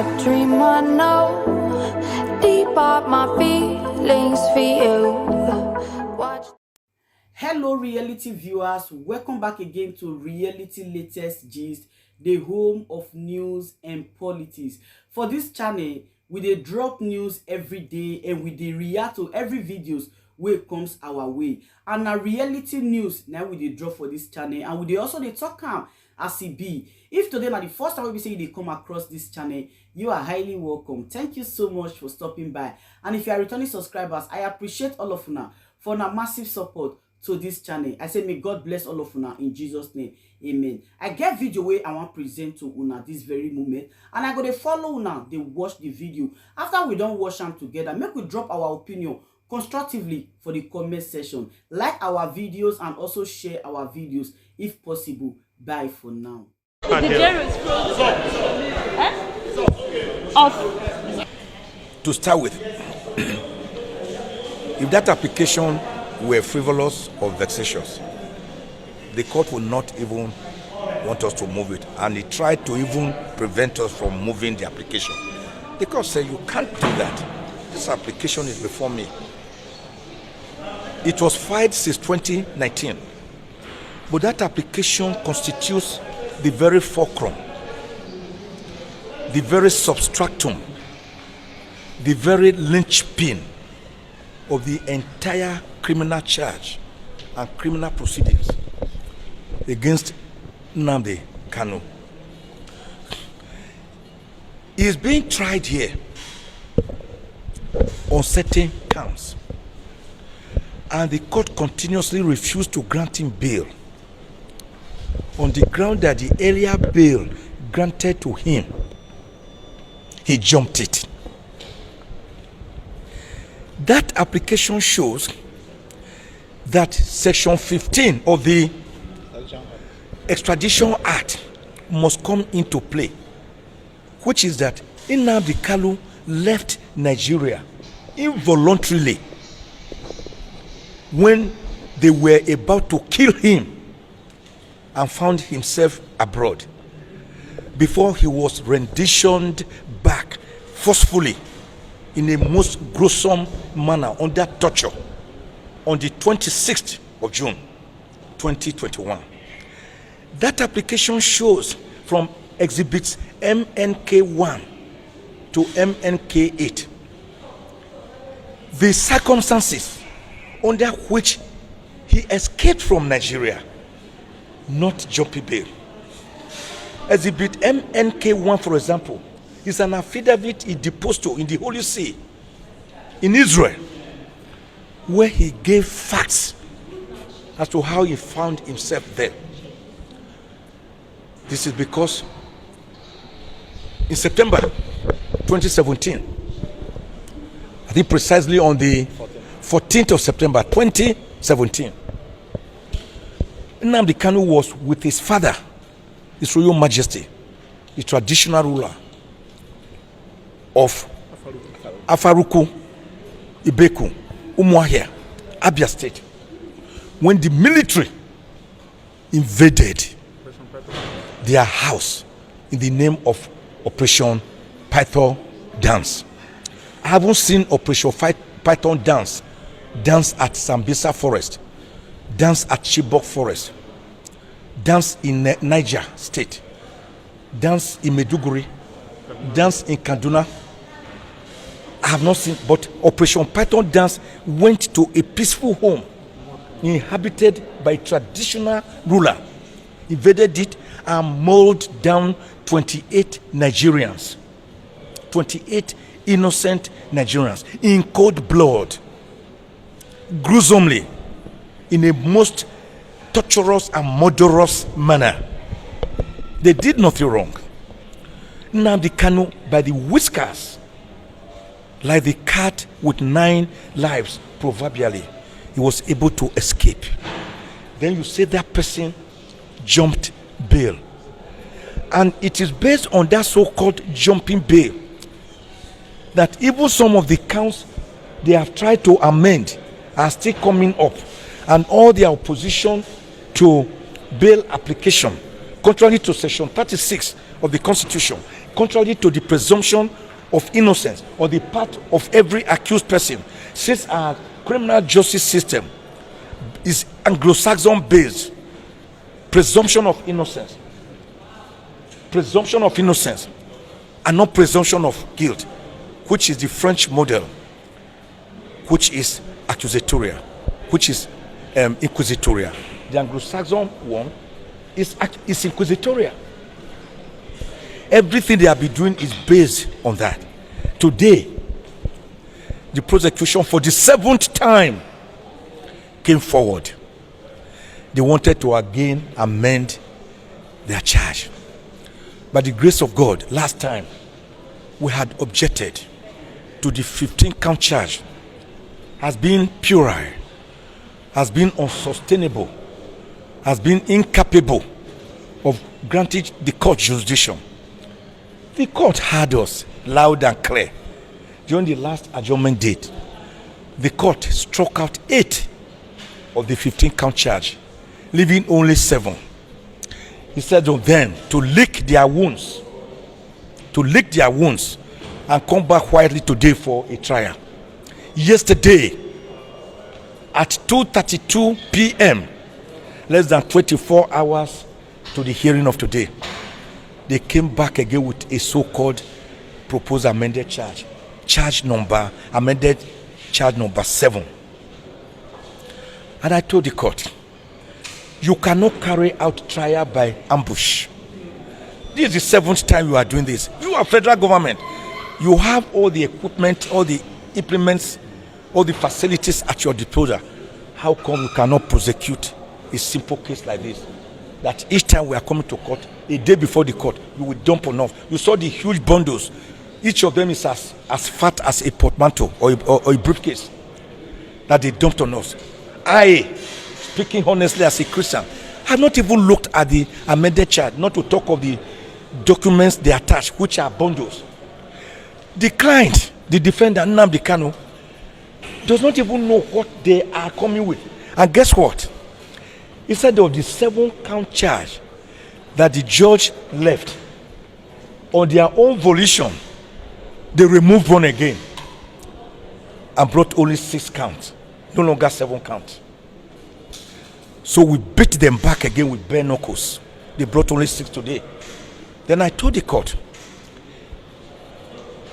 a dream I know. Deep up my feelings for you. Watch. Hello reality viewers, welcome back again to Reality Latest Gist, the home of news and politics. For this channel, we dey drop news every day and we dey react to every videos wey comes our way. And na reality news now we dey drop for this channel, and we dey also dey talk am as e be. If today na the first time we say you dey come across this channel, you are highly welcome. Thank you so much for stopping by. And if you are returning subscribers, I appreciate all of una for una massive support to this channel. I say may God bless all of una in Jesus name. Amen. I get video where I want present to una this very moment, and I go to follow una, they watch the video. After we don't watch them together, make we drop our opinion constructively for the comment section. Like our videos and also share our videos if possible. Bye for now. To start with, if that application were frivolous or vexatious, the court would not even want us to move it, and they tried to even prevent us from moving the application. The court said, you can't do that. This application is before me. It was filed since 2019, but that application constitutes the very fulcrum, the very substratum, the very linchpin of the entire criminal charge and criminal proceedings against Nnamdi K. He is being tried here on certain counts, and the court continuously refused to grant him bail on the ground that the earlier bail granted to him, he jumped it. That application shows that Section 15 of the Extradition Act must come into play, which is that Nnamdi K left Nigeria involuntarily when they were about to kill him and found himself abroad, before he was renditioned back forcefully in a most gruesome manner under torture on the 26th of June 2021. That application shows from exhibits MNK 1 to MNK 8 the circumstances under which he escaped from Nigeria, not jumping bail. Exhibit MNK 1, for example, is an affidavit he deposed to in the Holy See in Israel, where he gave facts as to how he found himself there. This is because in September 2017, I think precisely on the 14th of September 2017, Nnamdi K was with his father, His Royal Majesty, the traditional ruler of Afaruku, Ibeku, Umuahia, Abia State, when the military invaded their house in the name of Operation Python Dance. I haven't seen Operation Python Dance at Sambisa Forest, dance at Chibok Forest, dance in Niger State, dance in Meduguri, dance in Kaduna. I have not seen, but Operation Python Dance went to a peaceful home inhabited by a traditional ruler, invaded it and mauled down 28 Nigerians, 28 innocent Nigerians in cold blood, gruesomely, in a most torturous and murderous manner. They did nothing wrong. Nnamdi K, by the whiskers, like the cat with 9 lives, proverbially, he was able to escape. Then you say that person jumped bail. And it is based on that so-called jumping bail that even some of the counts they have tried to amend are still coming up, and all their opposition to bail application, contrary to Section 36 of the Constitution, contrary to the presumption of innocence on the part of every accused person, since our criminal justice system is Anglo-Saxon based, presumption of innocence and not presumption of guilt, which is the French model, which is accusatorial, which is inquisitorial. The Anglo-Saxon one is inquisitorial. Everything they have been doing is based on that. Today, the prosecution for the 7th time came forward. They wanted to again amend their charge. By the grace of God, last time we had objected to the 15-count charge has been puerile, has been unsustainable, has been incapable of granting the court jurisdiction. The court heard us loud and clear. During the last adjournment date, the court struck out 8 of the 15-count charge, leaving only 7. He said to them to lick their wounds, and come back quietly today for a trial. Yesterday, at 2:32 p.m., less than 24 hours to the hearing of today, they came back again with a so-called proposed amended charge. Amended charge number 7. And I told the court, you cannot carry out trial by ambush. This is the 7th time you are doing this. You are federal government. You have all the equipment, all the implements, all the facilities at your disposal. How come you cannot prosecute a simple case like this? That each time we are coming to court, a day before the court, you will dump on us. You saw the huge bundles. Each of them is as fat as a portmanteau or a briefcase that they dumped on us. I, speaking honestly as a Christian, have not even looked at the amended charge, not to talk of the documents they attach, which are bundles. The client, the defendant, Nnamdi K, does not even know what they are coming with. And guess what? Instead of the 7-count charge that the judge left on their own volition, they removed one again and brought only 6 counts, no longer 7 counts. So we beat them back again with bare knuckles. They brought only 6 today. Then I told the court,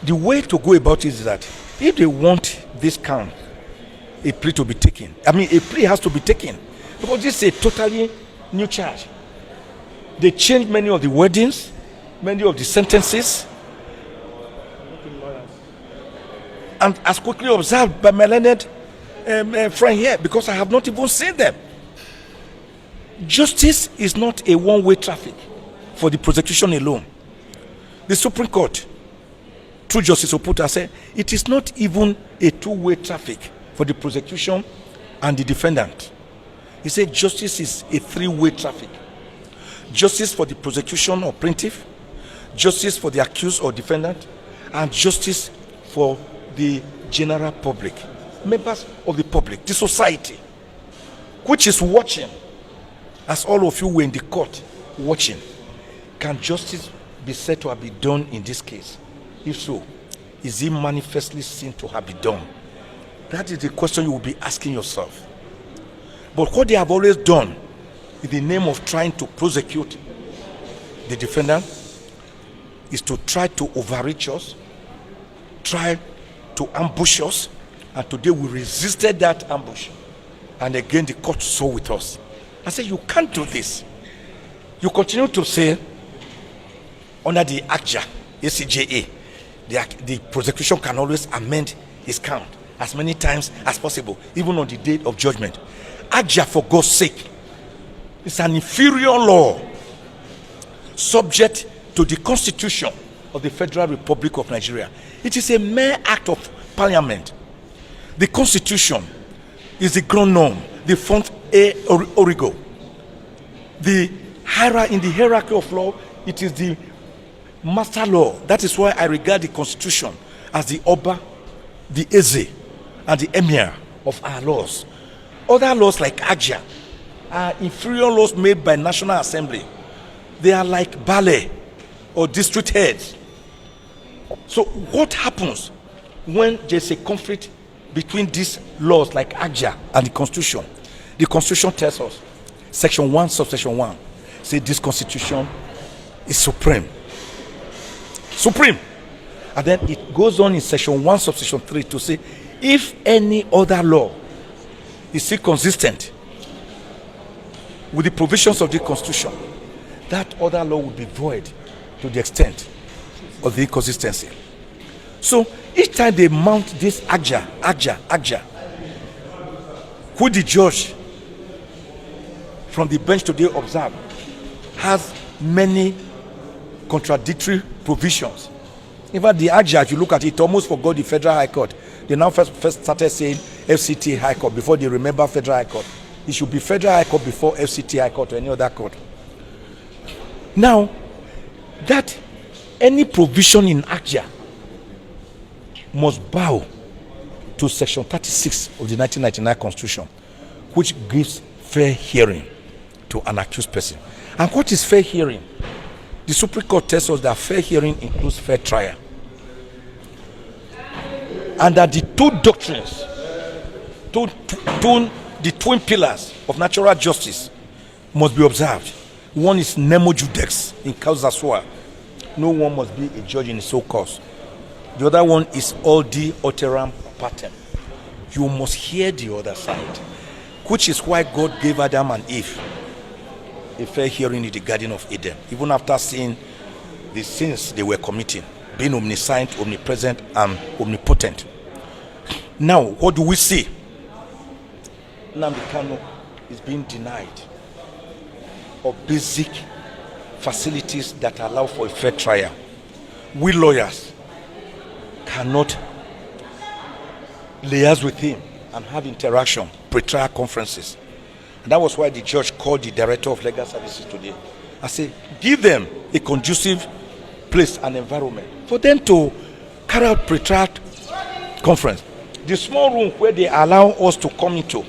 the way to go about it is that if they want this count, a plea to be taken. I mean, a plea has to be taken because this is a totally new charge. They changed many of the wordings, many of the sentences, and as quickly observed by my learned friend here, because I have not even seen them. Justice is not a one-way traffic for the prosecution alone. The Supreme Court, through Justice Oputa, said it is not even a two-way traffic for the prosecution and the defendant. He said justice is a 3-way traffic. Justice for the prosecution or plaintiff, justice for the accused or defendant, and justice for the general public, members of the public, the society, which is watching, as all of you were in the court watching. Can justice be said to have been done in this case? If so, is it manifestly seen to have been done? That is the question you will be asking yourself. But what they have always done in the name of trying to prosecute the defendant is to try to overreach us, try to ambush us, and today we resisted that ambush. And again, the court saw with us. I said, you can't do this. You continue to say, under the ACJA, the prosecution can always amend his count as many times as possible, even on the date of judgment. ACJA, for God's sake, is an inferior law subject to the Constitution of the Federal Republic of Nigeria. It is a mere act of parliament. The Constitution is the ground norm, the font origo. In the hierarchy of law, it is the master law. That is why I regard the Constitution as the Oba, the Eze, and the Emir of our laws. Other laws like ACJA are inferior laws made by National Assembly. They are like ballet or district heads So what happens when there's a conflict between these laws like AJA and the Constitution? The Constitution tells us, Section 1, subsection 1, say this Constitution is supreme. Supreme. And then it goes on in Section 1, subsection 3 to say, if any other law is still consistent with the provisions of the Constitution, that other law will be void to the extent of the inconsistency. So each time they mount this AJA, who the judge from the bench today observe has many contradictory provisions. In fact, the AJA, if you look at it, almost forgot the Federal High Court. They now first started saying FCT High Court before they remember Federal High Court. It should be Federal High Court before FCT High Court or any other court. Now, that any provision in AJA must bow to Section 36 of the 1999 Constitution, which gives fair hearing to an accused person. And what is fair hearing? The Supreme Court tells us that fair hearing includes fair trial. And that the two doctrines, the twin pillars of natural justice must be observed. One is nemo judex in causa sua. No one must be a judge in his own cause. The other one is audi alteram partem. You must hear the other side, which is why God gave Adam and Eve a fair hearing in the Garden of Eden, even after seeing the sins they were committing, being omniscient, omnipresent, and omnipotent. Now, what do we see? Nnamdi K is being denied of basic facilities that allow for a fair trial. We lawyers cannot liaise with him and have interaction, pretrial conferences. And that was why the judge called the director of legal services today. I said, give them a conducive place and environment for them to carry out pretrial conference. The small room where they allow us to come into,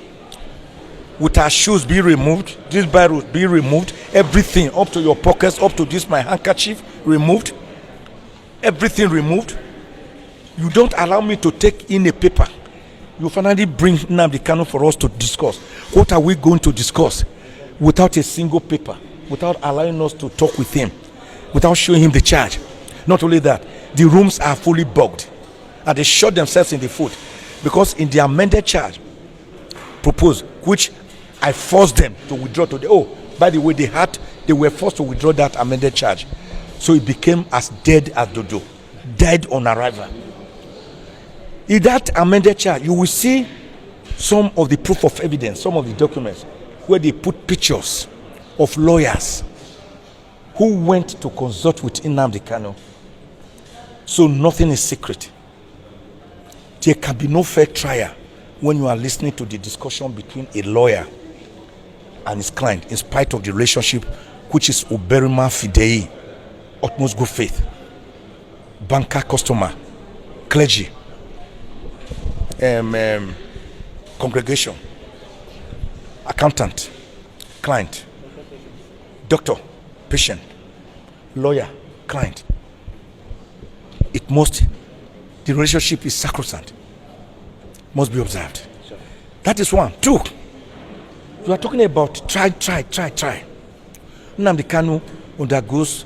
with our shoes be removed, this barrel be removed, everything up to your pockets, up to this my handkerchief removed, everything removed. You don't allow me to take in a paper. You finally bring Nnamdi K for us to discuss. What are we going to discuss without a single paper, without allowing us to talk with him, without showing him the charge? Not only that, the rooms are fully bugged and they shot themselves in the foot because in the amended charge proposed, which I forced them to withdraw today. Oh, by the way, they were forced to withdraw that amended charge. So it became as dead as dodo, died on arrival. In that amended charge, you will see some of the proof of evidence, some of the documents where they put pictures of lawyers who went to consult with Nnamdi K. So nothing is secret. There can be no fair trial when you are listening to the discussion between a lawyer and his client, in spite of the relationship which is uberima fidei, utmost good faith, banker, customer, clergy, congregation, accountant, client, doctor, patient, lawyer, client. The relationship is sacrosanct, must be observed. Sure. That is one. Two, you are talking about try. Nnamdi K undergoes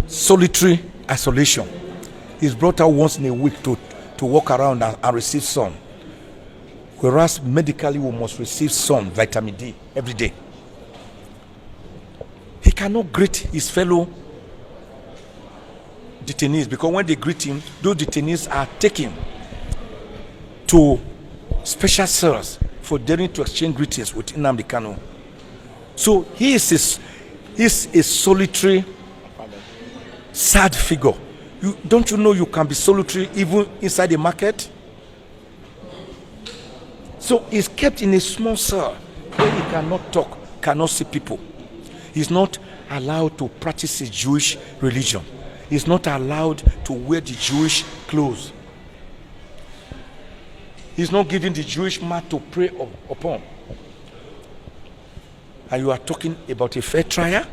solitary isolation. He's brought out once in a week to walk around and receive sun. Whereas medically we must receive sun, vitamin D, every day. He cannot greet his fellow detainees because when they greet him, those detainees are taken to special cells for daring to exchange greetings with Nnamdi K. So he is a solitary, sad figure. Don't you know you can be solitary even inside the market? So he's kept in a small cell where he cannot talk, cannot see people. He's not allowed to practice his Jewish religion. He's not allowed to wear the Jewish clothes. He's not given the Jewish mat to pray upon. And you are talking about a fair trial?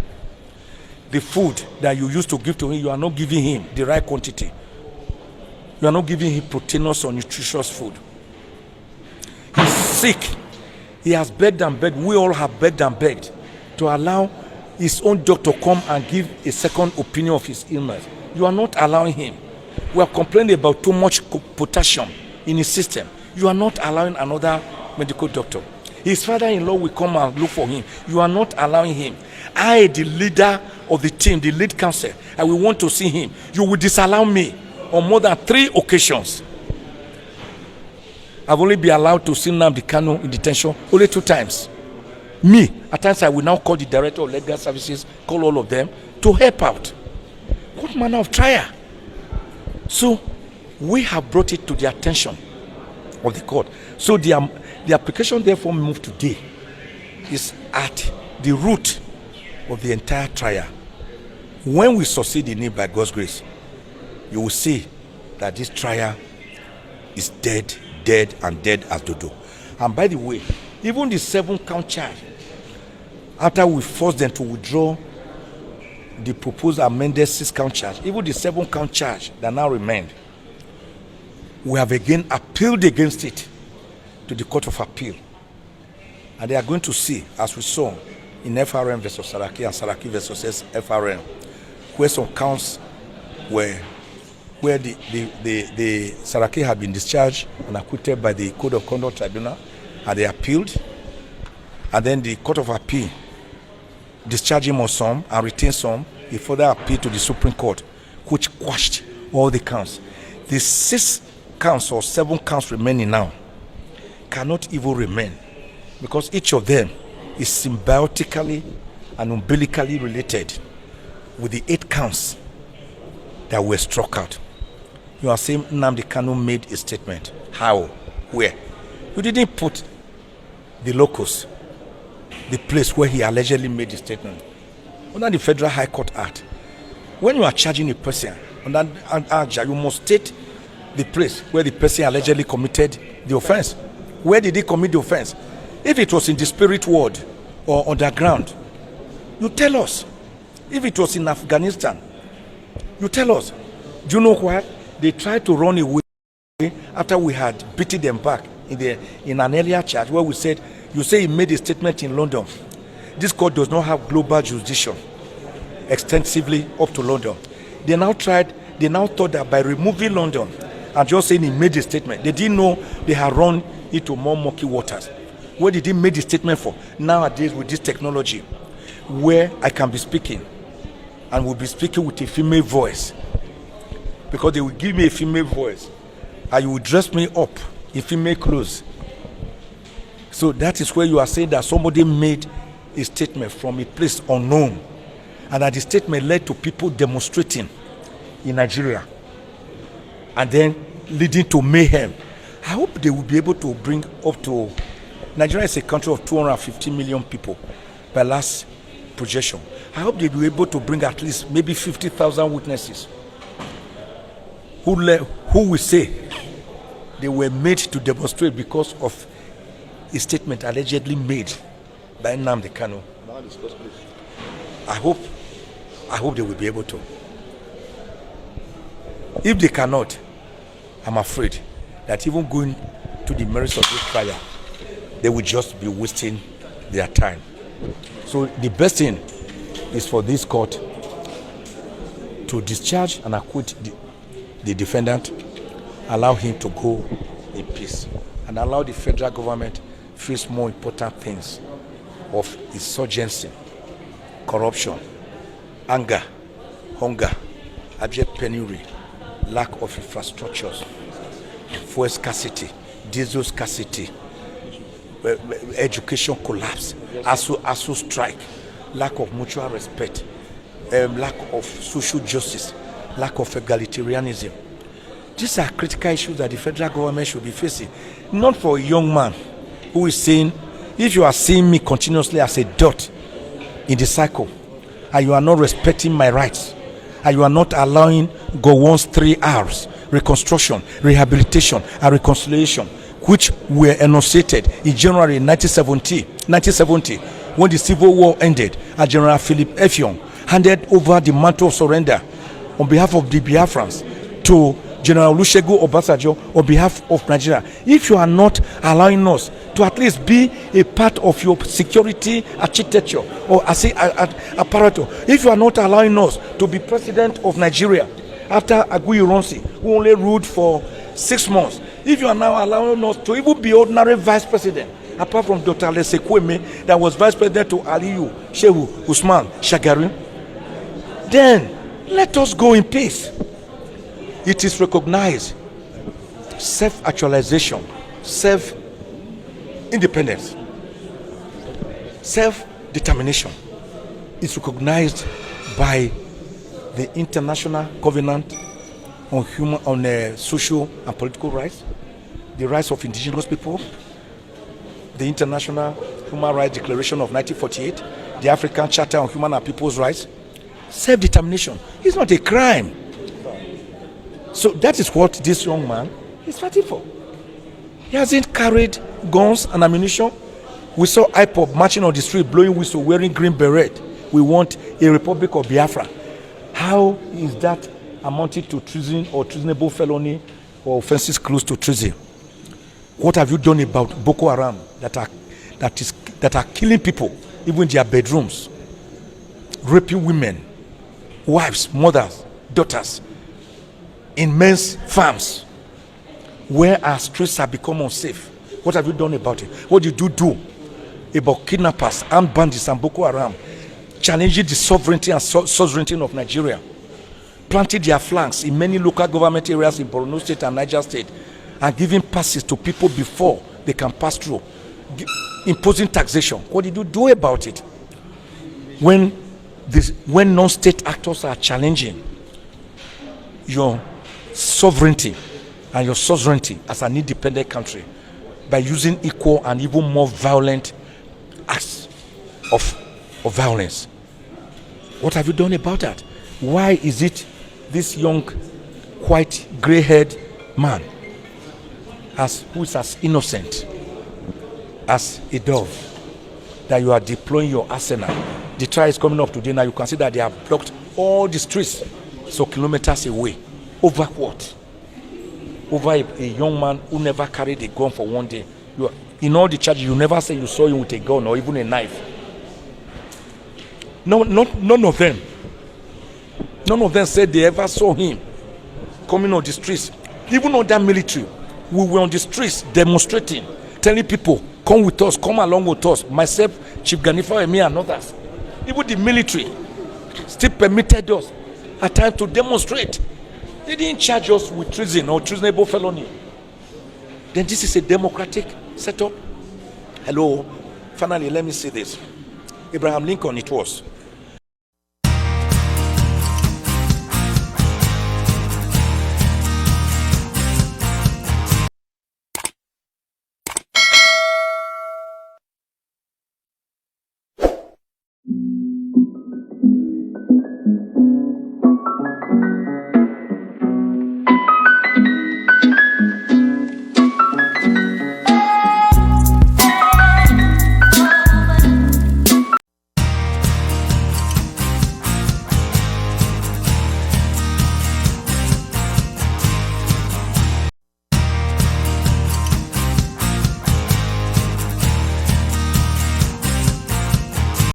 the food that you used to give to him, you are not giving him the right quantity. You are not giving him proteinous or nutritious food. He's sick. He has begged and begged. We all have begged and begged to allow his own doctor come and give a second opinion of his illness. You are not allowing him. We are complaining about too much potassium in his system. You are not allowing another medical doctor. His father-in-law will come and look for him. You are not allowing him. I, the leader of the team, the lead counsel, I will want to see him. You will disallow me on more than 3 occasions. I've only been allowed to see Nnamdi K in detention only 2 times. Me, at times I will now call the director of legal services, call all of them to help out. What manner of trial? So we have brought it to the attention of the court. So the application therefore moved today is at the root of the entire trial. When we succeed in it by God's grace, you will see that this trial is dead as dodo. And by the way, even the 7-count charge, after we forced them to withdraw the proposed amended 6-count charge, even the 7-count charge that now remained, we have again appealed against it to the Court of Appeal. And they are going to see, as we saw in FRM versus Saraki and Saraki versus FRM, where some counts were where the Saraki had been discharged and acquitted by the Code of Conduct Tribunal, and they appealed, and then the Court of Appeal discharged him on some and retained some. He further appealed to the Supreme Court, which quashed all the counts. The 6 counts or 7 counts remaining now cannot even remain, because each of them is symbiotically and umbilically related with the 8 counts that were struck out. You are saying Nnamdi K made a statement. How? Where? You didn't put the locus, the place where he allegedly made the statement. Under the Federal High Court Act, when you are charging a person under an act, you must state the place where the person allegedly committed the offense. Where did he commit the offense? If it was in the spirit world or underground, you tell us. If it was in Afghanistan, you tell us. Do you know why? They tried to run away after we had beaten them back in an earlier charge where we said, you say he made a statement in London. This court does not have global jurisdiction extensively up to London. They now thought that by removing London and just saying he made a statement, they didn't know they had run into more murky waters. Where did he make the statement for? Nowadays with this technology, where I can be speaking and will be speaking with a female voice, because they will give me a female voice and you will dress me up in female clothes. So that is where you are saying that somebody made a statement from a place unknown, and that the statement led to people demonstrating in Nigeria and then leading to mayhem. I hope they will be able to bring up to, Nigeria is a country of 250 million people by last projection. I hope they will be able to bring at least maybe 50,000 witnesses who will say they were made to demonstrate because of a statement allegedly made by Nnamdi K. I hope they will be able to. If they cannot, I'm afraid that even going to the merits of this trial, they will just be wasting their time. So the best thing is for this court to discharge and acquit the defendant, allow him to go in peace, and allow the federal government face more important things of insurgency, corruption, anger, hunger, abject penury, lack of infrastructures, fuel scarcity, diesel scarcity, education collapse, ASU strike, lack of mutual respect, lack of social justice, lack of egalitarianism. These are critical issues that the federal government should be facing. Not for a young man who is saying, if you are seeing me continuously as a dot in the cycle, and you are not respecting my rights, and you are not allowing Gowon's 3 R's, reconstruction, rehabilitation, and reconciliation, which were enunciated in January 1970, when the Civil War ended, and General Philip Effiong handed over the mantle of surrender on behalf of the Biafrans to General Olusegun Obasanjo on behalf of Nigeria. If you are not allowing us to at least be a part of your security architecture or apparatus, if you are not allowing us to be president of Nigeria after Aguiyi Ironsi, who only ruled for 6 months, if you are now allowing us to even be ordinary vice president, apart from Dr. Lesekweme that was vice president to Aliyu Shehu Usman Shagari, then let us go in peace. It is recognized self-actualization, self-independence, self-determination is recognized by the International Covenant on social and political rights, the rights of indigenous people, the International Human Rights Declaration of 1948, the African Charter on Human and People's Rights. Self-determination is not a crime. So that is what this young man is fighting for. He hasn't carried guns and ammunition. We saw IPOB marching on the street, blowing whistle, wearing green beret. We want a Republic of Biafra. How is that amounting to treason or treasonable felony or offenses close to treason? What have you done about Boko Haram that are killing people, even in their bedrooms, raping women, wives, mothers, daughters, in men's farms, where our streets have become unsafe? What have you done about it? What did you do about kidnappers, armed bandits, and Boko Haram, challenging the sovereignty and sovereignty of Nigeria, planting their flags in many local government areas in Borno State and Niger State, and giving passes to people before they can pass through, imposing taxation? What did you do about it? When non-state actors are challenging your sovereignty and your sovereignty as an independent country by using equal and even more violent acts of violence, what have you done about that? Why is it this young, white, gray-haired man, who is as innocent as a dove, that you are deploying your arsenal? The trial is coming up today. Now you can see that they have blocked all the streets, so kilometers away. Over what? Over a young man who never carried a gun for one day. In all the charges, you never say you saw him with a gun or even a knife. No, none of them. None of them said they ever saw him coming on the streets. Even on that military, we were on the streets demonstrating, telling people, come with us, come along with us. Myself, Chief Ganifa, me and others. Even the military still permitted us at times to demonstrate. They didn't charge us with treason or treasonable felony. Then this is a democratic setup. Hello. Finally, let me say this. Abraham Lincoln, it was.